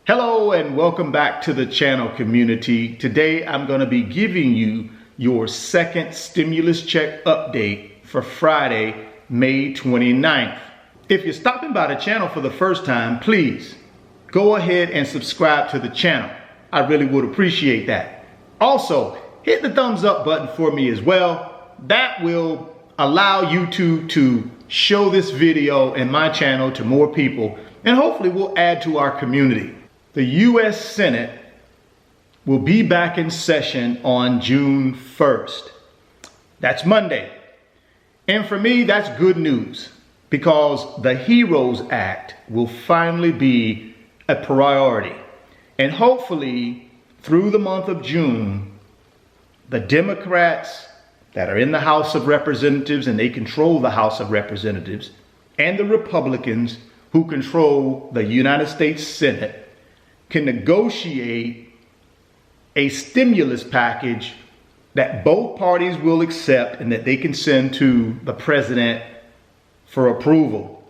Hello and welcome back to the channel, community. Today I'm going to be giving you your second stimulus check update for Friday, May 29th. If you're stopping by the channel for the first time, please go ahead and subscribe to the channel. I really would appreciate that. Also, hit the thumbs up button for me as well. That will allow YouTube to show this video and my channel to more people, and hopefully will add to our community. The U.S. Senate will be back in session on June 1st. That's Monday. And for me, that's good news because the HEROES Act will finally be a priority. And hopefully, through the month of June, the Democrats that are in the House of Representatives, and they control the House of Representatives, and the Republicans who control the United States Senate can negotiate a stimulus package that both parties will accept and that they can send to the president for approval.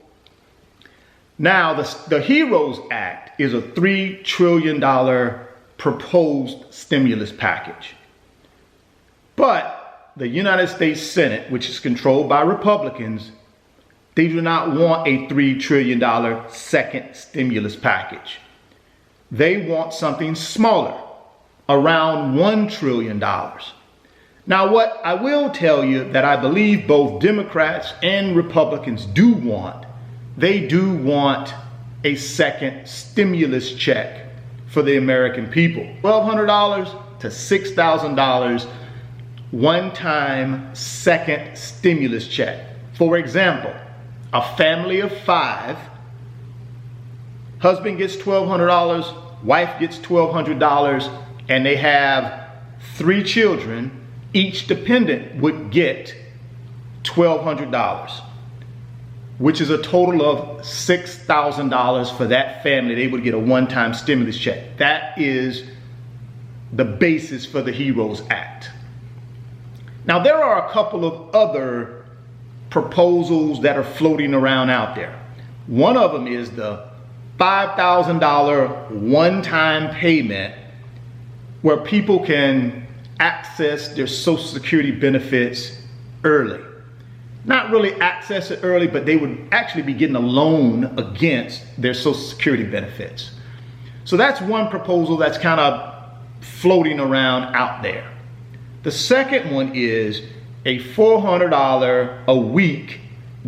Now, the HEROES Act is a $3 trillion proposed stimulus package. But the United States Senate, which is controlled by Republicans, they do not want a $3 trillion second stimulus package. They want something smaller, around $1 trillion. Now, what I will tell you that I believe both Democrats and Republicans do want, they do want a second stimulus check for the American people. $1,200 to $6,000 one-time second stimulus check. For example, a family of 5, husband gets $1,200, wife gets $1,200, and they have 3 children. Each dependent would get $1,200, which is a total of $6,000 for that family. They would get a one-time stimulus check. That is the basis for the HEROES Act. Now, there are a couple of other proposals that are floating around out there. One of them is the $5,000 one-time payment where people can access their Social Security benefits early. Not really access it early, but they would actually be getting a loan against their Social Security benefits. So that's one proposal that's kind of floating around out there. The second one is a $400 a week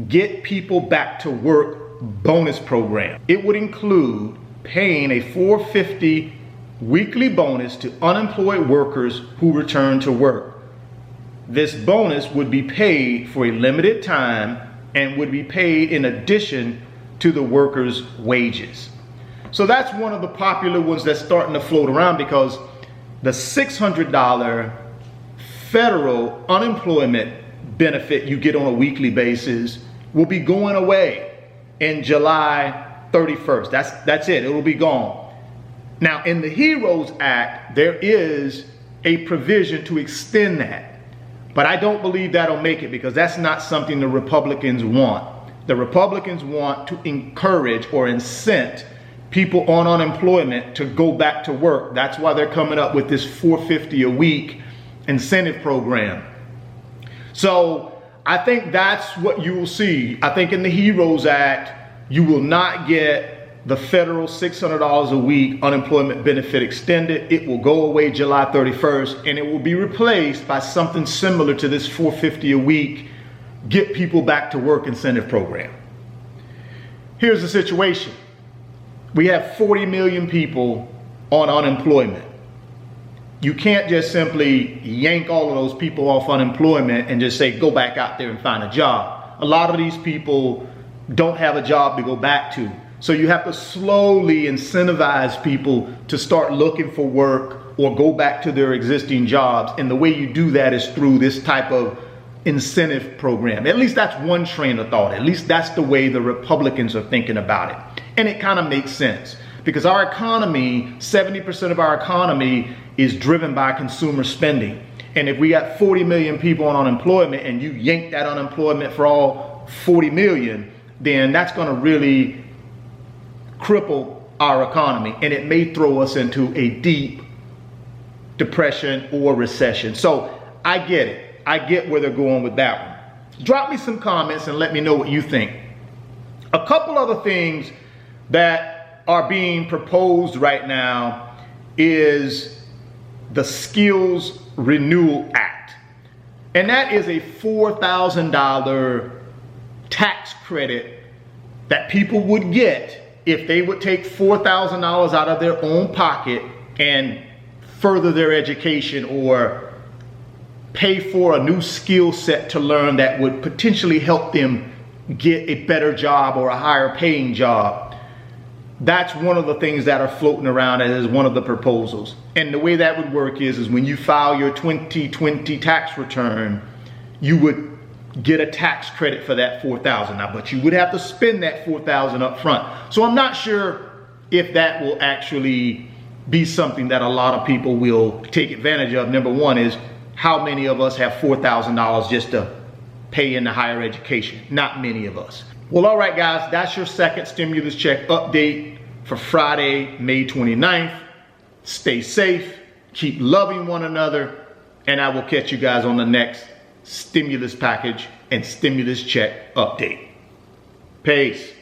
get people back to work bonus program. It would include paying a $450 weekly bonus to unemployed workers who return to work. This bonus would be paid for a limited time and would be paid in addition to the workers' wages. So that's one of the popular ones that's starting to float around, because the $600 federal unemployment benefit you get on a weekly basis will be going away in July 31st. That's it. It will be gone. Now, in the HEROES Act, there is a provision to extend that. But I don't believe that'll make it, because that's not something the Republicans want. The Republicans want to encourage or incent people on unemployment to go back to work. That's why they're coming up with this $450 a week incentive program. So I think that's what you will see. I think in the HEROES Act, you will not get the federal $600 a week unemployment benefit extended. It will go away July 31st, and it will be replaced by something similar to this $450 a week get people back to work incentive program. Here's the situation. We have 40 million people on unemployment. You can't just simply yank all of those people off unemployment and just say, go back out there and find a job. A lot of these people don't have a job to go back to. So you have to slowly incentivize people to start looking for work or go back to their existing jobs. And the way you do that is through this type of incentive program. At least that's one train of thought. At least that's the way the Republicans are thinking about it. And it kind of makes sense, because our economy, 70% of our economy is driven by consumer spending. And if we got 40 million people on unemployment and you yank that unemployment for all 40 million, then that's going to really cripple our economy, and it may throw us into a deep depression or recession. So I get it. I get where they're going with that one. Drop me some comments and let me know what you think. A couple other things that are being proposed right now is the Skills Renewal Act. And that is a $4,000 tax credit that people would get if they would take $4,000 out of their own pocket and further their education or pay for a new skill set to learn that would potentially help them get a better job or a higher paying job. That's one of the things that are floating around as one of the proposals. And the way that would work is when you file your 2020 tax return, you would get a tax credit for that $4,000 now, but you would have to spend that $4,000 up front. So I'm not sure if that will actually be something that a lot of people will take advantage of. Number one is, how many of us have $4,000 just to pay into higher education? Not many of us. Well, all right, guys, that's your second stimulus check update for Friday, May 29th. Stay safe, keep loving one another, and I will catch you guys on the next stimulus package and stimulus check update. Peace.